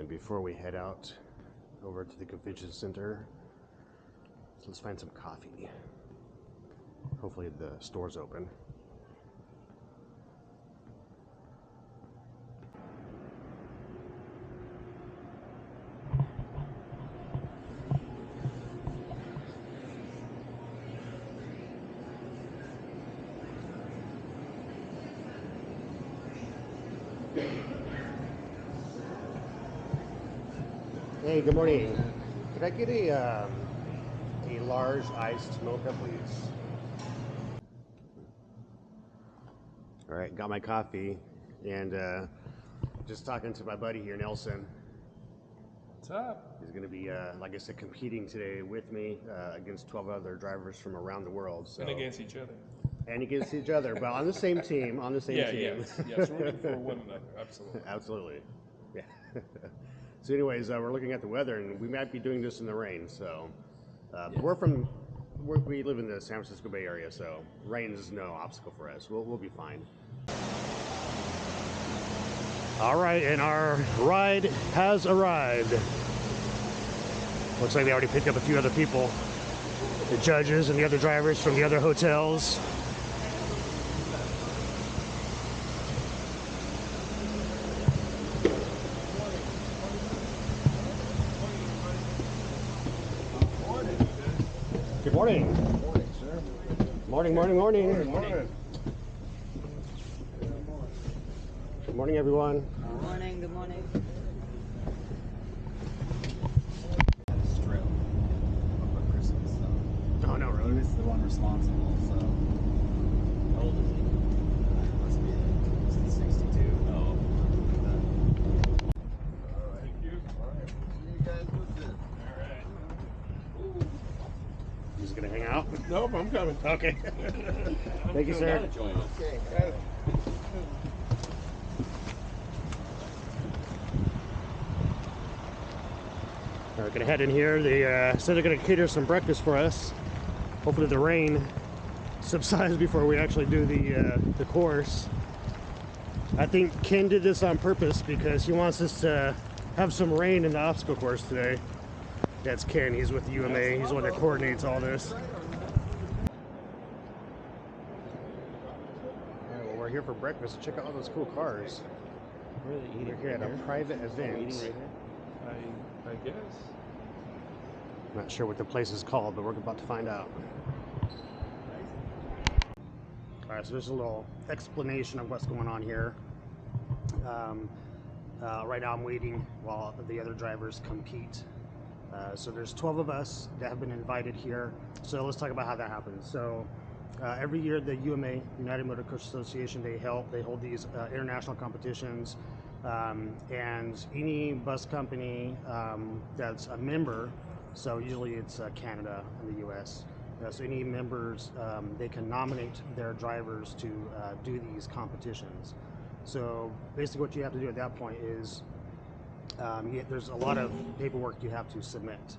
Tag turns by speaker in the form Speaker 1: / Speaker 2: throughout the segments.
Speaker 1: And before we head out over to the convention center, let's find some coffee. Hopefully the store's open. Hey, good morning. Could I get a large iced mocha, please? All right, got my coffee, and just talking to my buddy here, Nelson.
Speaker 2: What's up?
Speaker 1: He's going to be, like I said, competing today with me against 12 other drivers from around the world. So.
Speaker 2: And against each other.
Speaker 1: And against each other, but on the same team. On the same team.
Speaker 2: Yes, rooting for one another. Absolutely.
Speaker 1: Absolutely. Yeah. So, anyways, we're looking at the weather, and we might be doing this in the rain. So, we live in the San Francisco Bay Area, so rain is no obstacle for us. We'll be fine. All right, and our ride has arrived. Looks like they already picked up a few other people, the judges and the other drivers from the other hotels. Good morning.
Speaker 3: Good morning, sir.
Speaker 1: Morning, morning, morning.
Speaker 3: Good morning.
Speaker 1: Good morning, everyone.
Speaker 4: Good morning, good morning.
Speaker 3: Strip over Christmas, so
Speaker 1: Oh, no,
Speaker 3: he
Speaker 1: really?
Speaker 3: was the one responsible, so. How old is he? Must be 62. Oh. Alright.
Speaker 2: Thank you.
Speaker 3: Alright, we'll see you guys with this.
Speaker 2: All right.
Speaker 1: He's gonna hang out.
Speaker 2: Nope, I'm coming.
Speaker 1: Okay. Thank you, sir.
Speaker 3: Join us. Okay.
Speaker 1: We're gonna head in here. They said they're gonna cater some breakfast for us. Hopefully the rain subsides before we actually do the course. I think Ken did this on purpose because he wants us to have some rain in the obstacle course today. That's Ken. He's with the UMA. He's the one that coordinates all this. All right, well, we're here for breakfast. Check out all those cool cars.
Speaker 4: Really eating
Speaker 1: We're here at a private event.
Speaker 4: Eating right here?
Speaker 2: I guess.
Speaker 1: I'm not sure what the place is called, but we're about to find out. All right, so there's a little explanation of what's going on here. Right now I'm waiting while the other drivers compete. So there's 12 of us that have been invited here. So let's talk about how that happens. So every year the UMA, United Motorcoach Association, they hold these international competitions. And any bus company that's a member, so usually it's Canada and the US, so any members, they can nominate their drivers to do these competitions. So basically what you have to do at that point is there's a lot of paperwork you have to submit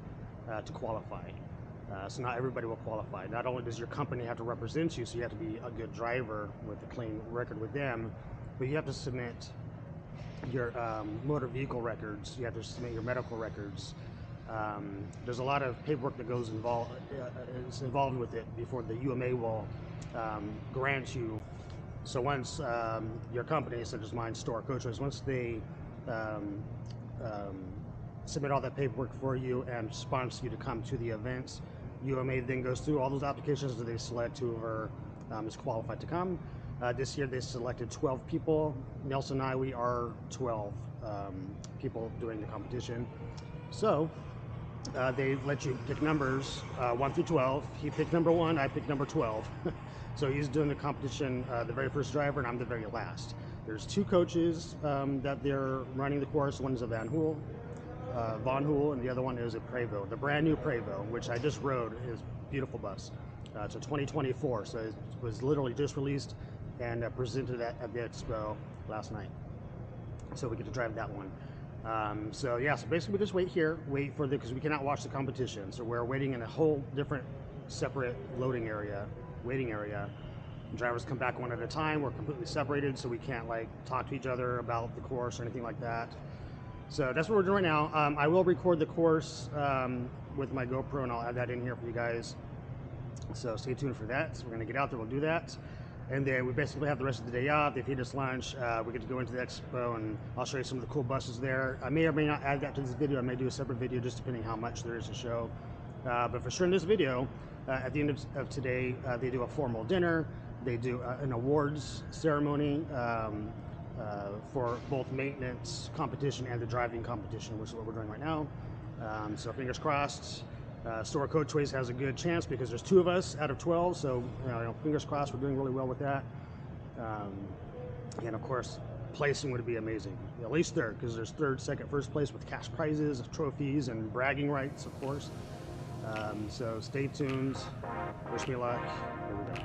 Speaker 1: to qualify. So not everybody will qualify. Not only does your company have to represent you, so you have to be a good driver with a clean record with them, but you have to submit your motor vehicle records. You have to submit your medical records. There's a lot of paperwork that goes involved with it before the UMA will grant you. So once your company, such as mine, Store Coaches, once they submit all that paperwork for you and sponsor you to come to the events, UMA then goes through all those applications that they select whoever is qualified to come. This year they selected 12 people. Nelson and I, we are 12 people doing the competition. So they let you pick numbers 1 through 12. He picked number 1, I picked number 12. So he's doing the competition, the very first driver, and I'm the very last. There's 2 coaches that they're running the course. One is a Von Hool, and the other one is a Prevost, the brand new Prevost, which I just rode. Is a beautiful bus. It's a 2024, so it was literally just released and presented at the Expo last night. So we get to drive that one. So yeah, so basically we just wait for because we cannot watch the competition. So we're waiting in a whole different separate waiting area. Drivers come back one at a time. We're completely separated, so we can't like talk to each other about the course or anything like that. So that's what we're doing right now. I will record the course with my GoPro, and I'll add that in here for you guys. So stay tuned for that. So we're gonna get out there, we'll do that. And then we basically have the rest of the day off. They feed us lunch. We get to go into the expo, and I'll show you some of the cool buses there. I may or may not add that to this video. I may do a separate video just depending how much there is to show. But for sure in this video, at the end of today, they do a formal dinner. They do an awards ceremony for both maintenance competition and the driving competition, which is what we're doing right now. So fingers crossed. Store Coachways has a good chance because there's 2 of us out of 12, so fingers crossed we're doing really well with that. And of course, placing would be amazing. At least third, because there's third, second, first place with cash prizes, trophies, and bragging rights, of course. So stay tuned. Wish me luck. Here we go.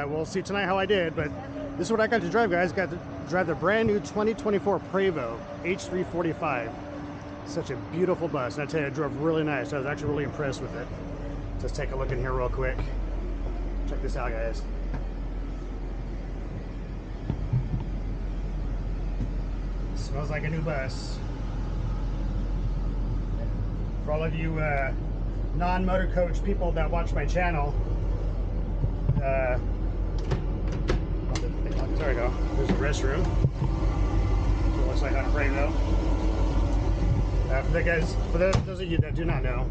Speaker 1: we'll see tonight how I did. But this is what I got to drive, guys. Got to drive the brand new 2024 Prevost H3-45. Such a beautiful bus. And I tell you, it drove really nice. I was actually really impressed with it. Let's take a look in here real quick. Check this out, guys. Smells like a new bus. For all of you non-motorcoach people that watch my channel, there we go. There's a restroom. So it looks like on a Prevost. For those of you that do not know,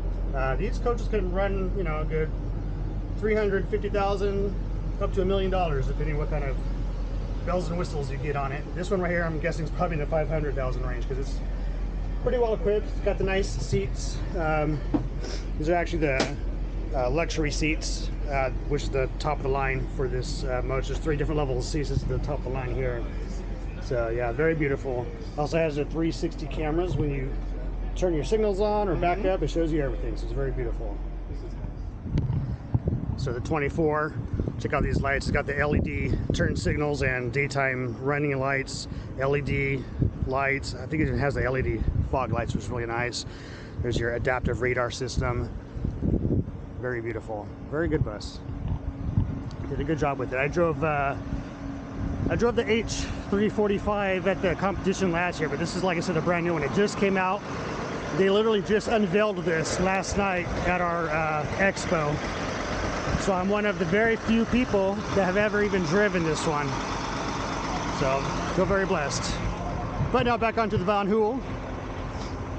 Speaker 1: these coaches can run, you know, a good 350,000 up to $1 million, depending what kind of bells and whistles you get on it. This one right here, I'm guessing, is probably in the 500,000 range because it's pretty well equipped. It's got the nice seats. These are actually the luxury seats, which is the top of the line for this motor. There's 3 different levels of seats. This is the top of the line here. So yeah, very beautiful. Also has the 360 cameras. When you turn your signals on or back up, it shows you everything. So it's very beautiful. So the 24, check out these lights. It's got the LED turn signals and daytime running lights, LED lights. I think it even has the LED fog lights, which is really nice. There's your adaptive radar system. Very beautiful. Very good bus. Did a good job with it. I drove the H3-45 at the competition last year, but this is, like I said, a brand new one. It just came out. They literally just unveiled this last night at our Expo. So I'm one of the very few people that have ever even driven this one. So feel very blessed. But now back onto the Van Hool.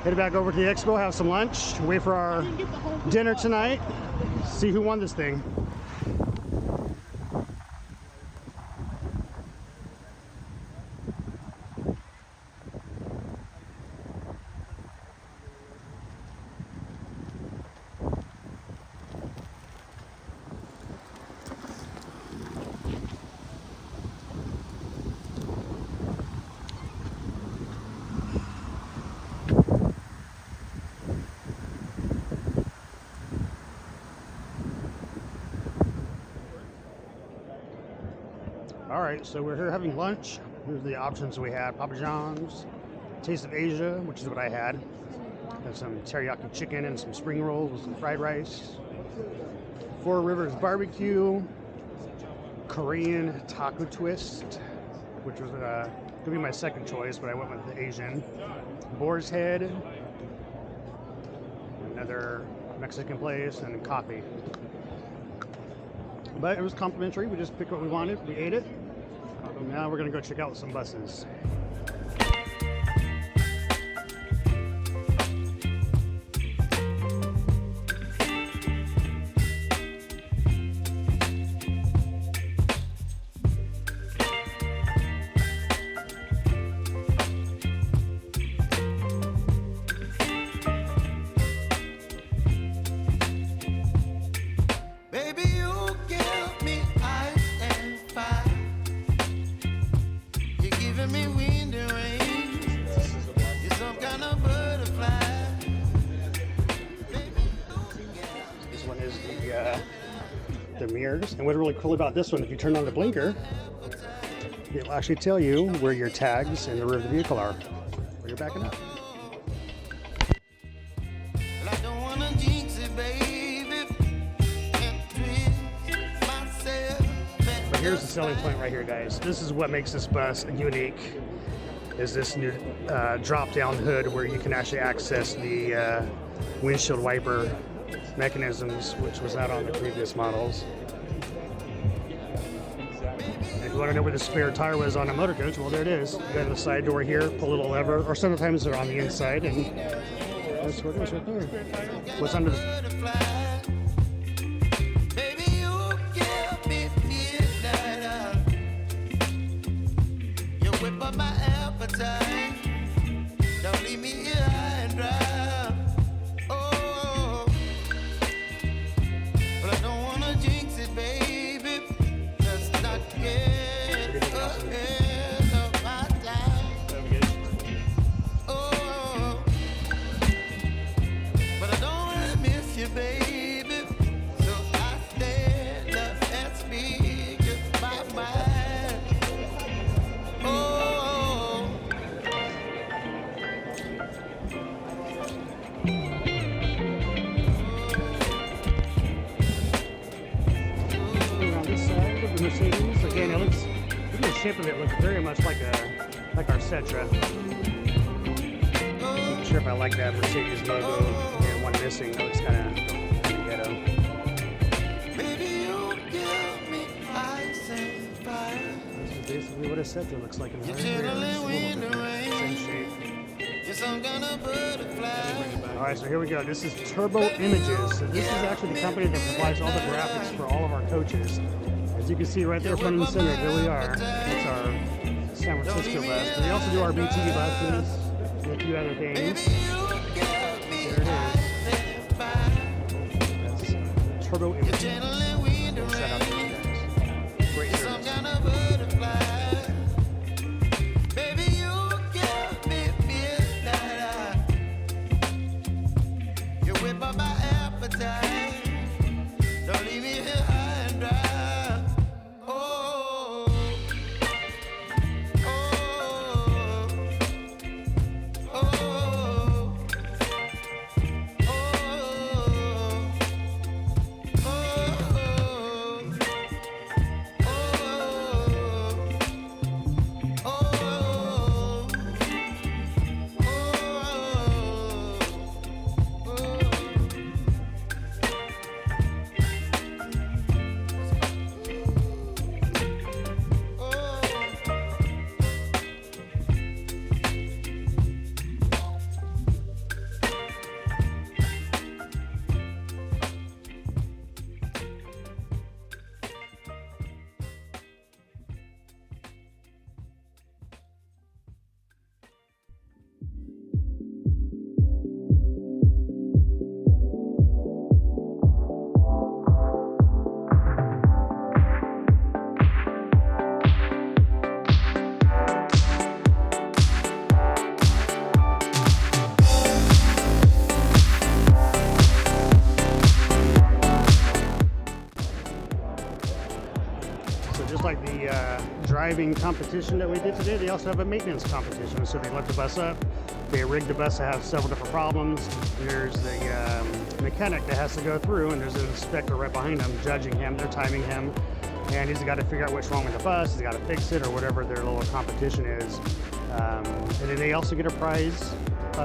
Speaker 1: Head back over to the Expo, have some lunch, wait for our dinner tonight, see who won this thing. All right, so we're here having lunch. Here's the options we had: Papa John's, Taste of Asia, which is what I had. Got some teriyaki chicken and some spring rolls with some fried rice. Four Rivers barbecue, Korean taco twist, which was gonna be my second choice, but I went with the Asian. Boar's Head, another Mexican place, and coffee. But it was complimentary. We just picked what we wanted. We ate it. Now we're gonna go check out some buses. The mirrors, and what's really cool about this one, if you turn on the blinker, it'll actually tell you where your tags in the rear of the vehicle are, where you're backing up. But here's the selling point right here, guys. This is what makes this bus unique, is this new drop-down hood where you can actually access the windshield wiper mechanisms, which was not on the previous models. If you want to know where the spare tire was on a motorcoach, well, there it is. You got the side door here, pull a little lever, or sometimes they're on the inside, and that's what it is right there. What's under the...
Speaker 5: Don't leave me here high and dry. Oh, but I don't wanna jinx it, baby. Let's not get ahead of my time. Oh, but I don't wanna miss you, baby.
Speaker 1: wheels. Again, it looks, even the shape of it looks very much like our Setra. I'm not sure if I like that Mercedes logo and one missing. That looks kind of ghetto. This is basically what a Setra looks like in the rear. Same shape. Alright, so here we go. This is Turbo Images. So this is actually the company that provides all the graphics for all of our coaches. As you can see right there, front and center, there we are. That's our San Francisco bus. But we also do our BT buses and a few other things. There it is. That's Turbo Images. Shout out to you guys. Great service.
Speaker 5: Don't leave me here high and dry. Oh, oh, oh, oh,
Speaker 1: Just like the driving competition that we did today, they also have a maintenance competition. So they lift the bus up, they rig the bus to have several different problems. There's the mechanic that has to go through, and there's an inspector right behind him, judging him, they're timing him, and he's got to figure out what's wrong with the bus, he's got to fix it, or whatever their little competition is. And then they also get a prize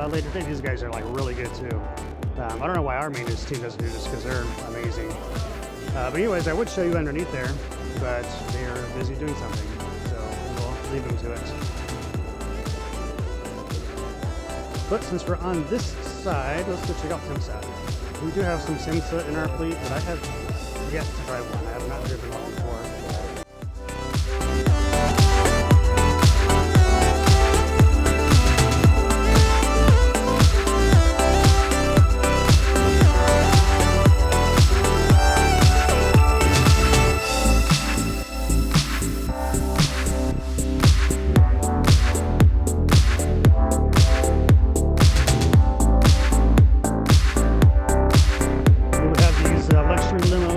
Speaker 1: later today. These guys are like really good too. I don't know why our maintenance team doesn't do this, because they're amazing. But anyways, I would show you underneath there, but they are busy doing something, so we'll leave them to it. But since we're on this side, let's go check out Simsa. We do have some Simsa in our fleet, but I have yet to drive one. I have not driven one before.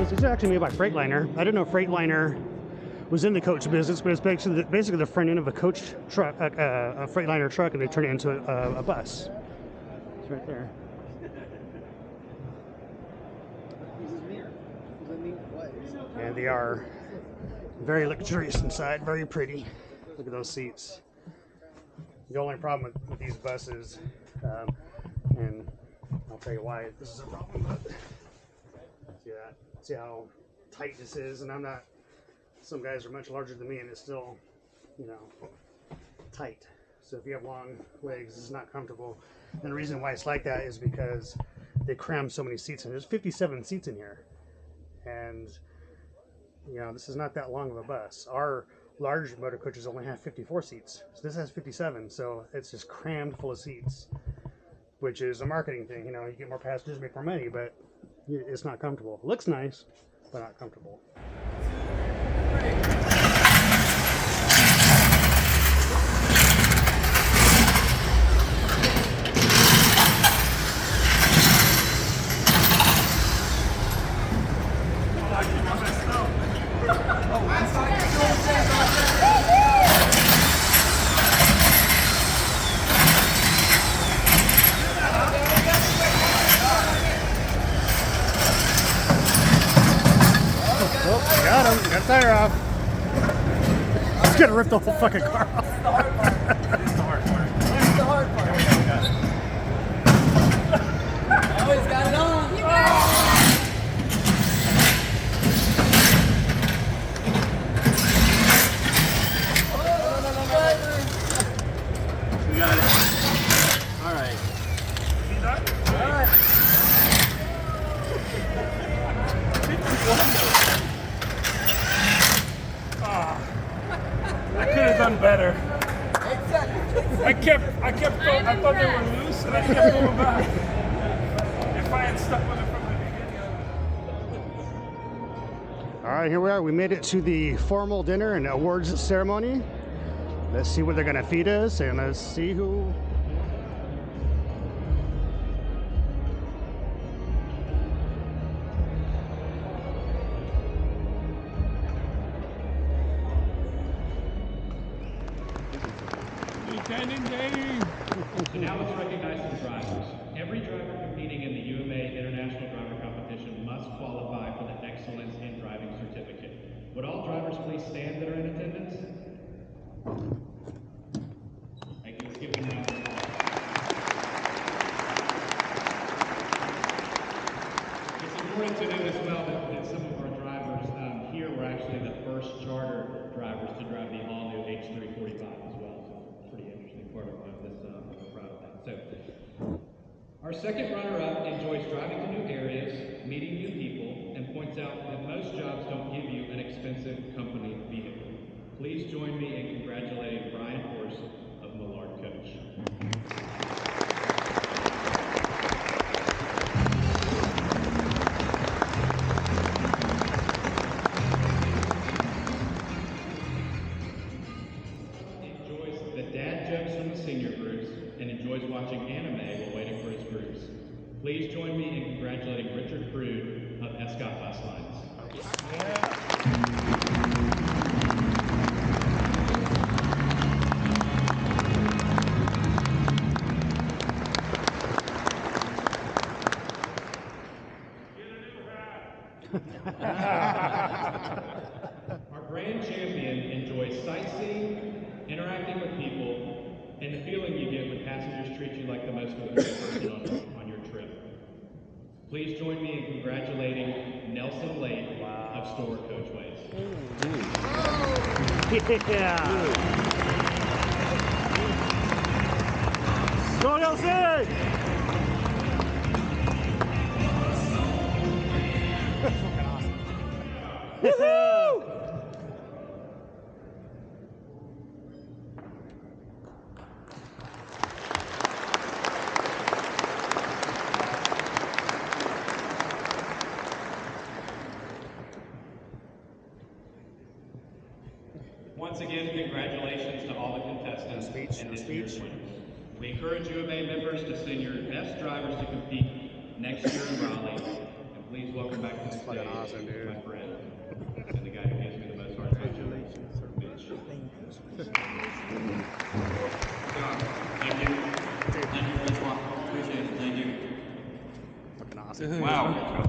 Speaker 1: These are actually made by Freightliner. I didn't know Freightliner was in the coach business, but it's basically the front end of a coach truck, a Freightliner truck, and they turn it into a bus. It's right there. And they are very luxurious inside, very pretty. Look at those seats. The only problem with these buses, and I'll tell you why this is a problem, but see that? See how tight this is, and I'm not, some guys are much larger than me and it's still, you know, tight. So if you have long legs, it's not comfortable. And the reason why it's like that is because they cram so many seats in. There's 57 seats in here. And, you know, this is not that long of a bus. Our large motor coaches only have 54 seats. So this has 57, so it's just crammed full of seats, which is a marketing thing. You know, you get more passengers, make more money, but it's not comfortable. It looks nice, but not comfortable. He's gonna rip the whole fucking car off.
Speaker 3: That's the hard part. That's the hard part. That's the hard part. Oh, he's got it on. You got it.
Speaker 6: We got it. All right.
Speaker 3: All right.
Speaker 2: I could have done better.
Speaker 3: 8 seconds.
Speaker 2: I thought they were loose and I kept going back. If I had stuck with it from the beginning.
Speaker 1: All right, here we are. We made it to the formal dinner and awards ceremony. Let's see what they're gonna feed us, and let's see who.
Speaker 7: So now let's recognize some drivers. Every driver competing in the UMA International Driver Competition must qualify for the Excellence in Driving certificate. Would all drivers please stand that are in attendance? Thank you. Let's give them a round of applause. It's important to note as well that some of our drivers here were actually the first charter drivers to drive the all-new H3-45 as well. So pretty interesting part of this. We're proud of that. So, our second runner-up enjoys driving to new areas, meeting new people, and points out that most jobs don't give you an expensive company vehicle. Please join me in congratulating Brian Horst of Millard Coach. Enjoys the dad jokes from the senior groups and enjoys watching anime while waiting for his groups. Please join me in congratulating Richard Prude of Escott Bus Lines. Our grand champion enjoys sightseeing, interacting with people, and the feeling you get when passengers treat you like the most important person on your trip. Please join me in congratulating Nelson Lake of Store Coachways.
Speaker 1: Yeah. Go Nelson! Woohoo!
Speaker 7: Once again, congratulations to all the contestants and this year's winners. We encourage UMA members to send your best drivers to compete next year in Raleigh. And please welcome back to the stage
Speaker 1: awesome, dude.
Speaker 7: my friend and the guy who gives me the most hard time. Mitch.
Speaker 8: Good job. Thank you. Thank you, Prevost. Appreciate it. Thank you.
Speaker 1: Fucking awesome.
Speaker 8: Wow,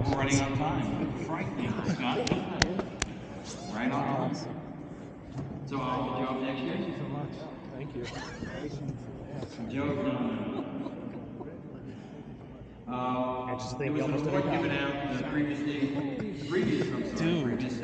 Speaker 8: we're running out of time. Frightening, Scott. Right on. So I'll get you up next year.
Speaker 2: Thank you so much. Thank you.
Speaker 8: Joke, no.
Speaker 1: just
Speaker 8: There
Speaker 1: think
Speaker 8: was
Speaker 1: you
Speaker 8: an
Speaker 1: almost
Speaker 8: award
Speaker 1: did it.
Speaker 8: given out previous to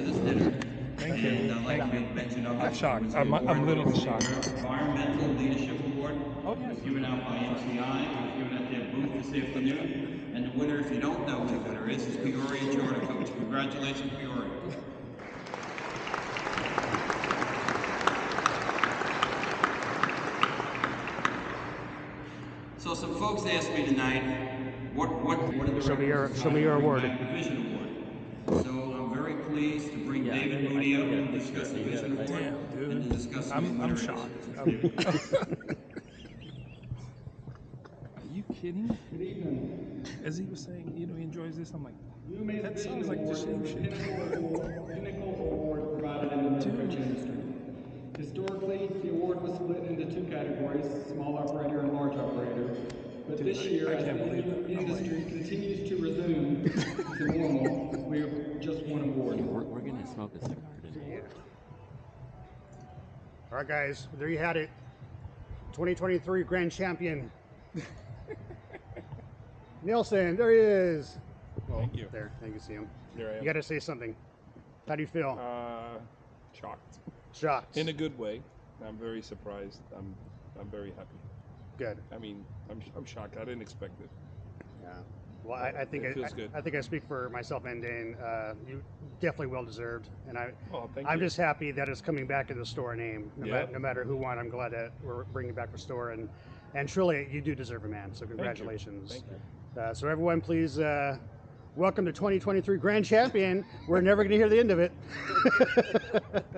Speaker 8: this dinner.
Speaker 2: Thank you.
Speaker 8: And I'd like to make mention of it.
Speaker 2: I'm shocked.
Speaker 8: It was the
Speaker 2: I'm
Speaker 8: award
Speaker 2: literally
Speaker 8: for
Speaker 2: shocked.
Speaker 8: Environmental Leadership Award.
Speaker 2: Oh, yes.
Speaker 8: It was given out by MCI. It was given at their booth this afternoon. And the winner, if you don't know who the winner is Peoria Charter Coach. Congratulations, Peoria. So some folks asked me tonight, what are the
Speaker 1: Show me your
Speaker 8: records
Speaker 1: award.
Speaker 8: the Vision Award. So I'm very pleased to bring David Mooney up and discuss the Vision Award and to discuss who the winner
Speaker 2: I'm
Speaker 8: is.
Speaker 2: shocked. Are you kidding? Good evening. As he was saying, he enjoys this. I'm like, that sounds like the same shit.
Speaker 9: Pinnacle award provided in the motorcoach industry. Historically, the award was split into two categories, small operator and large operator. But this year, as the industry continues to resume to normal, we have just one award.
Speaker 6: We're gonna smoke a cigar today.
Speaker 1: All right, guys, there you had it. 2023 Grand Champion. Nielsen, there he is. Oh,
Speaker 2: Thank you.
Speaker 1: There, you can see him.
Speaker 2: Here I am.
Speaker 1: You got to say something. How do you feel?
Speaker 2: Shocked.
Speaker 1: Shocked.
Speaker 2: In a good way. I'm very surprised. I'm very happy.
Speaker 1: Good.
Speaker 2: I mean, I'm shocked. I didn't expect it.
Speaker 1: Yeah. Well, I think
Speaker 2: it feels good.
Speaker 1: I think I speak for myself and Dane. You definitely well deserved, and
Speaker 2: Thank
Speaker 1: I'm
Speaker 2: you.
Speaker 1: just happy that it's coming back in the store name.
Speaker 2: Yeah.
Speaker 1: No matter who won, I'm glad that we're bringing back the store, and truly you do deserve it, man. So congratulations.
Speaker 2: Thank you.
Speaker 1: So everyone, please welcome to 2023 Grand Champion. We're never going to hear the end of it.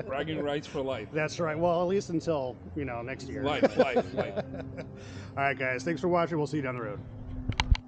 Speaker 2: Bragging rights for life.
Speaker 1: That's right. Well, at least until next year.
Speaker 2: Life.
Speaker 1: All right, guys. Thanks for watching. We'll see you down the road.